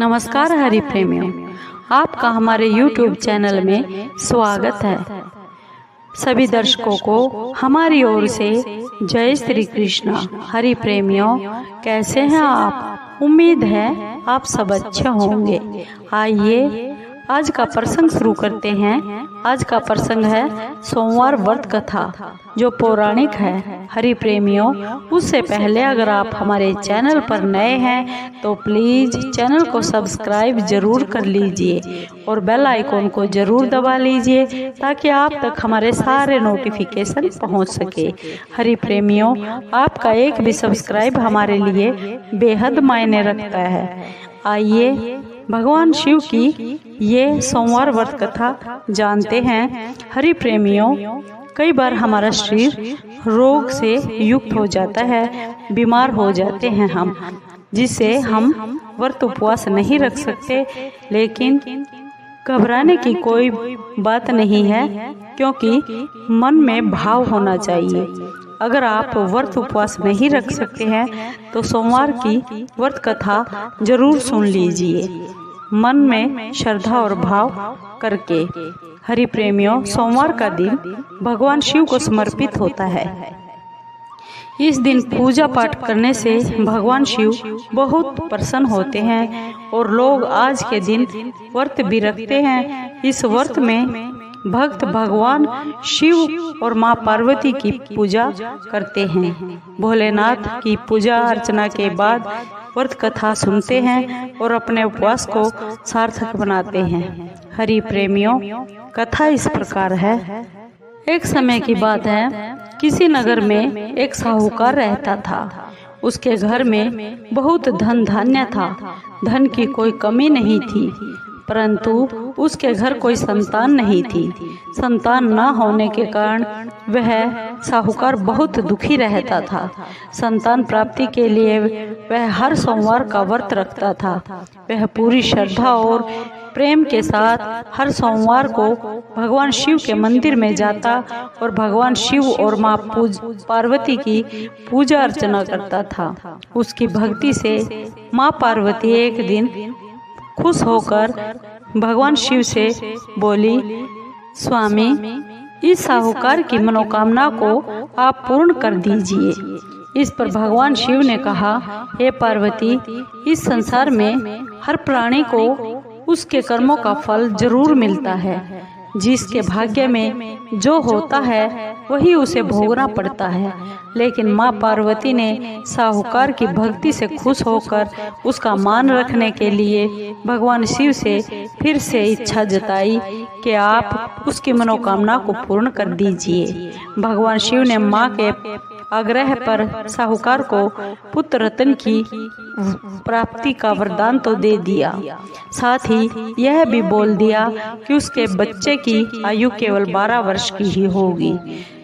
नमस्कार हरि प्रेमियों, आपका हमारे YouTube चैनल में स्वागत है। सभी दर्शकों को हमारी ओर से जय श्री कृष्ण। हरि प्रेमियों, कैसे हैं आप? उम्मीद है आप सब अच्छे होंगे। आइए आज का प्रसंग शुरू करते हैं। आज का प्रसंग है सोमवार व्रत कथा, जो पौराणिक है। हरि प्रेमियों, उससे पहले अगर आप हमारे चैनल पर नए हैं तो प्लीज चैनल को सब्सक्राइब जरूर कर लीजिए और बेल आइकॉन को जरूर दबा लीजिए ताकि आप तक हमारे सारे नोटिफिकेशन पहुंच सके। हरि प्रेमियों, आपका एक भी सब्सक्राइब हमारे लिए बेहद मायने रखता है। आइए भगवान शिव की ये सोमवार व्रत कथा जानते हैं। हरि प्रेमियों, कई बार हमारा शरीर रोग से युक्त हो जाता है, बीमार हो जाते हैं हम, जिससे हम व्रत उपवास नहीं रख सकते। लेकिन घबराने की कोई बात नहीं है, क्योंकि मन में भाव होना चाहिए। अगर आप व्रत उपवास नहीं रख सकते हैं तो सोमवार की व्रत कथा जरूर सुन लीजिए, मन में श्रद्धा और भाव करके। हरि प्रेमियों, सोमवार का दिन भगवान शिव को समर्पित होता है। इस दिन पूजा पाठ करने से भगवान शिव बहुत प्रसन्न होते हैं और लोग आज के दिन व्रत भी रखते हैं। इस व्रत में भक्त भगवान शिव और माँ पार्वती की पूजा करते हैं। भोलेनाथ की पूजा अर्चना के बाद व्रत कथा सुनते हैं और अपने उपवास को सार्थक बनाते हैं। हरि प्रेमियों, कथा इस प्रकार है। एक समय की बात है, किसी नगर में एक साहूकार रहता था। उसके घर में बहुत धन धान्य था, धन की कोई कमी नहीं थी, परंतु उसके घर कोई संतान नहीं थी। संतान न होने के कारण वह साहूकार बहुत दुखी रहता था। संतान प्राप्ति के लिए वह हर सोमवार का व्रत रखता था। वह पूरी श्रद्धा और प्रेम के साथ हर सोमवार को भगवान शिव के मंदिर में जाता और भगवान शिव और माँ पार्वती की पूजा अर्चना करता था। उसकी भक्ति से माँ पार्वती एक दिन खुश होकर भगवान शिव से बोली, स्वामी, इस साहूकार की मनोकामना को आप पूर्ण कर दीजिए। इस पर भगवान शिव ने कहा, हे पार्वती, इस संसार में हर प्राणी को उसके कर्मों का फल जरूर मिलता है। जिसके भाग्य में जो होता है वही उसे भोगना पड़ता है। लेकिन माँ पार्वती ने साहूकार की भक्ति से खुश होकर उसका मान रखने के लिए भगवान शिव से फिर से इच्छा जताई कि आप उसकी मनोकामना को पूर्ण कर दीजिए। भगवान शिव ने माँ के आग्रह पर साहूकार को पुत्र रत्न की प्राप्ति का वरदान तो दे दिया, साथ ही यह भी बोल दिया कि उसके बच्चे की आयु केवल 12 वर्ष की ही होगी।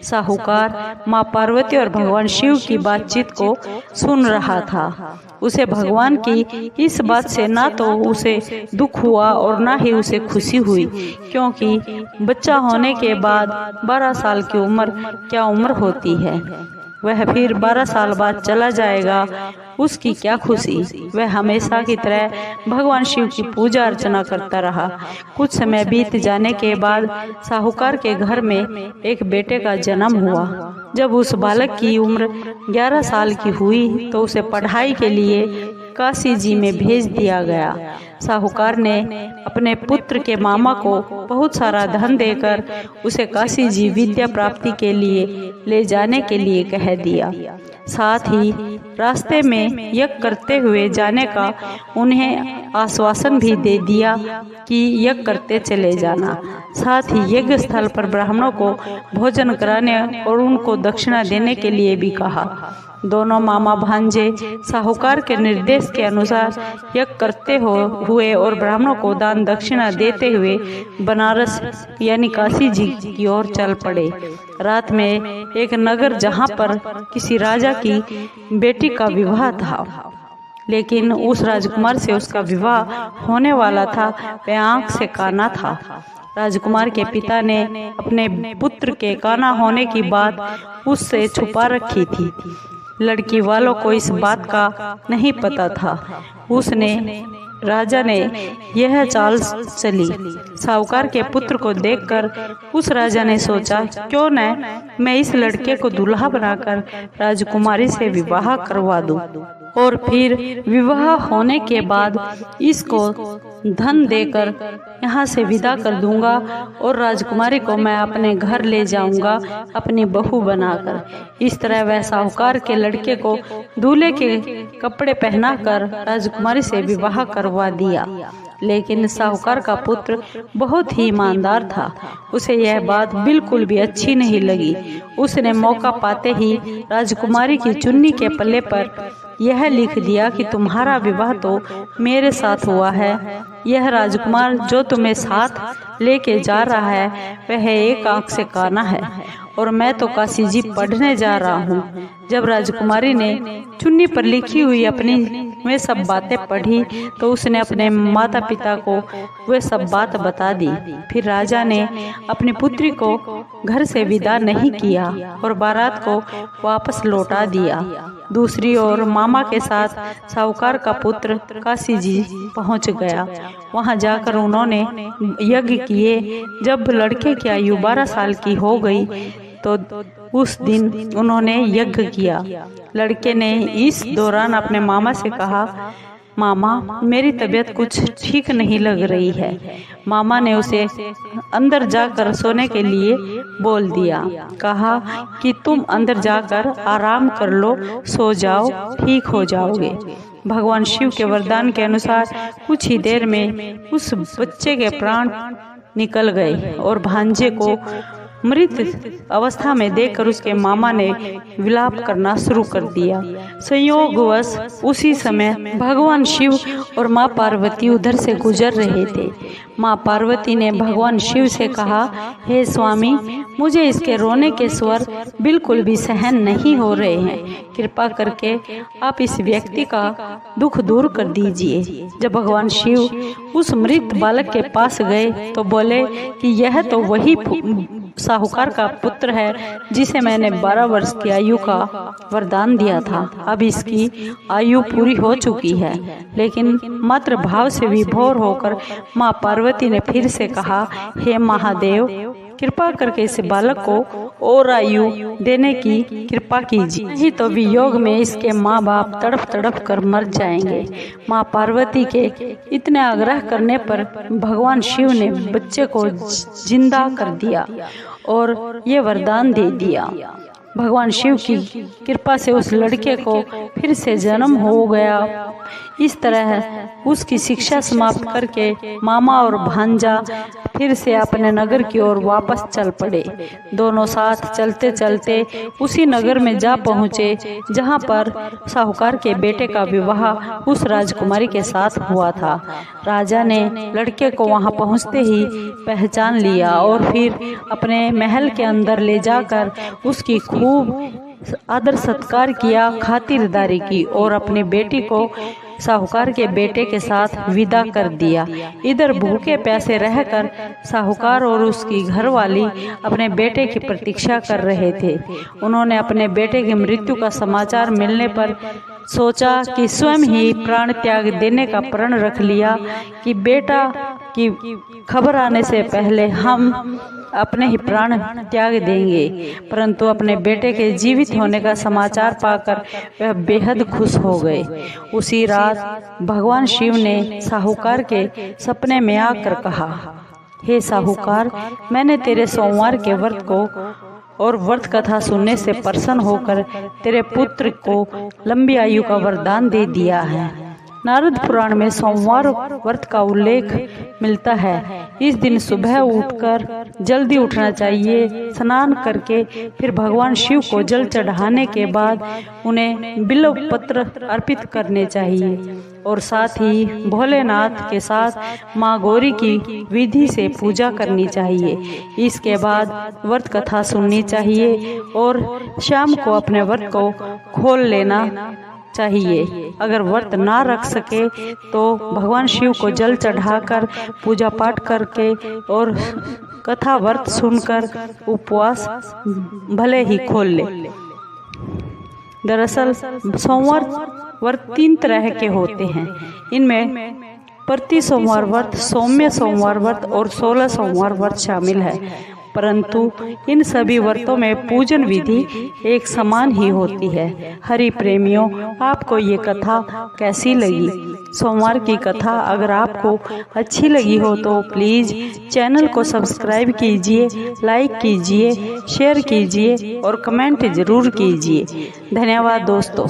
साहूकार माँ पार्वती और भगवान शिव की बातचीत को सुन रहा था। उसे भगवान की इस बात से ना तो उसे दुख हुआ और ना ही उसे खुशी हुई, क्योंकि बच्चा होने के बाद 12 साल की उम्र क्या उम्र होती है। वह फिर 12 साल बाद चला जाएगा, उसकी क्या खुशी। वह हमेशा की तरह भगवान शिव की पूजा अर्चना करता रहा। कुछ समय बीत जाने के बाद साहूकार के घर में एक बेटे का जन्म हुआ। जब उस बालक की उम्र 11 साल की हुई तो उसे पढ़ाई के लिए काशी जी में भेज दिया गया। साहूकार ने अपने पुत्र के मामा को बहुत सारा धन देकर उसे काशी जी विद्या प्राप्ति के लिए ले जाने के लिए कह दिया। साथ ही रास्ते में यज्ञ करते हुए जाने का उन्हें आश्वासन भी दे दिया कि यज्ञ करते चले जाना। साथ ही यज्ञ स्थल पर ब्राह्मणों को भोजन कराने और उनको दक्षिणा देने के लिए भी कहा। दोनों मामा भांजे साहूकार के निर्देश के अनुसार यज्ञ करते हुए और ब्राह्मणों को दान दक्षिणा देते हुए बनारस यानी काशी जी की ओर चल पड़े। रात में एक नगर जहाँ पर किसी राजा की बेटी का विवाह था, लेकिन उस राजकुमार से उसका विवाह होने वाला था, वह आंख से काना था। राजकुमार के पिता ने अपने पुत्र के काना होने की बात उससे छुपा रखी थी। लड़की वालों को इस बात का नहीं पता था। राजा ने यह चाल चली। साहूकार के पुत्र को देखकर उस राजा ने सोचा, क्यों न मैं इस लड़के को दूल्हा बनाकर राजकुमारी से विवाह करवा दूं और फिर विवाह होने के बाद इसको धन देकर यहाँ से विदा कर दूंगा और राजकुमारी को मैं अपने घर ले जाऊंगा अपनी बहू बनाकर। इस तरह वह साहूकार के लड़के को दूल्हे के कपड़े पहनाकर राजकुमारी से विवाह करवा दिया। लेकिन साहूकार का पुत्र बहुत ही ईमानदार था। उसे यह बात बिल्कुल भी अच्छी नहीं लगी। उसने मौका पाते ही राजकुमारी की चुन्नी के पल्ले पर यह लिख दिया कि तुम्हारा विवाह तो मेरे साथ हुआ है। यह राजकुमार जो तुम्हें साथ लेके जा रहा है वह एक आंख से काना है और मैं तो काशी जी पढ़ने जा रहा हूँ। जब राजकुमारी ने चुन्नी पर लिखी हुई अपनी वे सब बातें पढ़ी तो उसने अपने माता पिता को वे सब बात बता दी। फिर राजा ने अपनी पुत्री को घर से विदा नहीं किया और बारात को वापस लौटा दिया। दूसरी ओर मामा के साथ साहूकार का पुत्र काशी जी पहुंच गया। वहां जाकर उन्होंने यज्ञ किए। जब लड़के की आयु 12 साल की हो गई तो उस दिन उन्होंने यज्ञ किया। लड़के ने इस दौरान अपने मामा से कहा, मामा मेरी तबीयत कुछ ठीक नहीं लग रही है। मामा ने उसे अंदर जाकर सोने के लिए बोल दिया। कहा कि तुम अंदर जाकर आराम कर लो, सो जाओ, ठीक हो जाओगे। भगवान शिव के वरदान के अनुसार कुछ ही देर में उस बच्चे के प्राण निकल गए और भांजे को मृत अवस्था में देखकर उसके मामा ने विलाप करना शुरू कर दिया। संयोगवश उसी समय भगवान शिव और माँ पार्वती उधर से गुजर रहे थे। माँ पार्वती ने भगवान शिव से कहा, हे स्वामी, मुझे इसके रोने के स्वर बिल्कुल भी सहन नहीं हो रहे हैं। कृपा करके आप इस व्यक्ति का दुख दूर कर दीजिए। जब भगवान शिव उस मृत बालक के पास गए तो बोले कि यह तो वही साहूकार का पुत्र है जिसे मैंने 12 वर्ष की आयु का वरदान दिया था। अब इसकी आयु पूरी हो चुकी है। लेकिन मात्र भाव से विभोर होकर माँ पार्वती ने फिर से कहा, हे महादेव, कृपा करके इस बालक को और आयु देने की कृपा कीजिए, नहीं तो वियोग में इसके माँ बाप तड़प तड़प कर मर जाएंगे। माँ पार्वती के इतने आग्रह करने पर भगवान शिव ने बच्चे को जिंदा कर दिया और ये वरदान दे दिया। भगवान शिव की कृपा से उस लड़के को फिर से जन्म हो गया। इस तरह उसकी शिक्षा समाप्त करके मामा और भांजा फिर से अपने नगर की ओर वापस चल पड़े। दोनों साथ चलते चलते उसी नगर में जा पहुँचे जहाँ पर साहूकार के बेटे का विवाह उस राजकुमारी के साथ हुआ था। राजा ने लड़के को वहाँ पहुँचते ही पहचान लिया और फिर अपने महल के अंदर ले जाकर उसकी खूब आदर सत्कार किया, खातिरदारी की और अपनी बेटी को साहूकार के बेटे के साथ विदा कर दिया। इधर भूखे प्यासे रहकर साहूकार और उसकी घरवाली अपने बेटे की प्रतीक्षा कर रहे थे। उन्होंने अपने बेटे की मृत्यु का समाचार मिलने पर सोचा कि स्वयं ही प्राण त्याग देने का प्रण रख लिया कि बेटा की खबर आने से पहले हम अपने ही प्राण त्याग देंगे। परंतु अपने बेटे के जीवित होने का समाचार पाकर वह बेहद खुश हो गए। उसी रात भगवान शिव ने साहूकार के सपने में आकर कहा, हे साहूकार, मैंने तेरे सोमवार के व्रत को और व्रत कथा सुनने से प्रसन्न होकर तेरे पुत्र को लंबी आयु का वरदान दे दिया है। नारद पुराण में सोमवार व्रत का उल्लेख मिलता है। इस दिन सुबह उठकर जल्दी उठना चाहिए। स्नान करके फिर भगवान शिव को जल चढ़ाने के बाद उन्हें बिल्व पत्र अर्पित करने चाहिए और साथ ही भोलेनाथ के साथ माँ गौरी की विधि से पूजा करनी चाहिए। इसके बाद व्रत कथा सुननी चाहिए और शाम को अपने व्रत को खोल लेना चाहिए। अगर व्रत ना रख सके तो भगवान शिव को जल चढ़ाकर पूजा पाठ करके और कथा व्रत सुनकर उपवास भले ही खोल ले। दरअसल सोमवार व्रत 3 तरह के होते हैं। इनमें प्रति सोमवार व्रत, सौम्य सोमवार व्रत और 16 सोमवार व्रत शामिल है, परंतु इन सभी व्रतों में पूजन विधि एक समान ही होती है। हरि प्रेमियों, आपको ये कथा कैसी लगी? सोमवार की कथा अगर आपको अच्छी लगी हो तो प्लीज़ चैनल को सब्सक्राइब कीजिए, लाइक कीजिए, शेयर कीजिए और कमेंट ज़रूर कीजिए। धन्यवाद दोस्तों।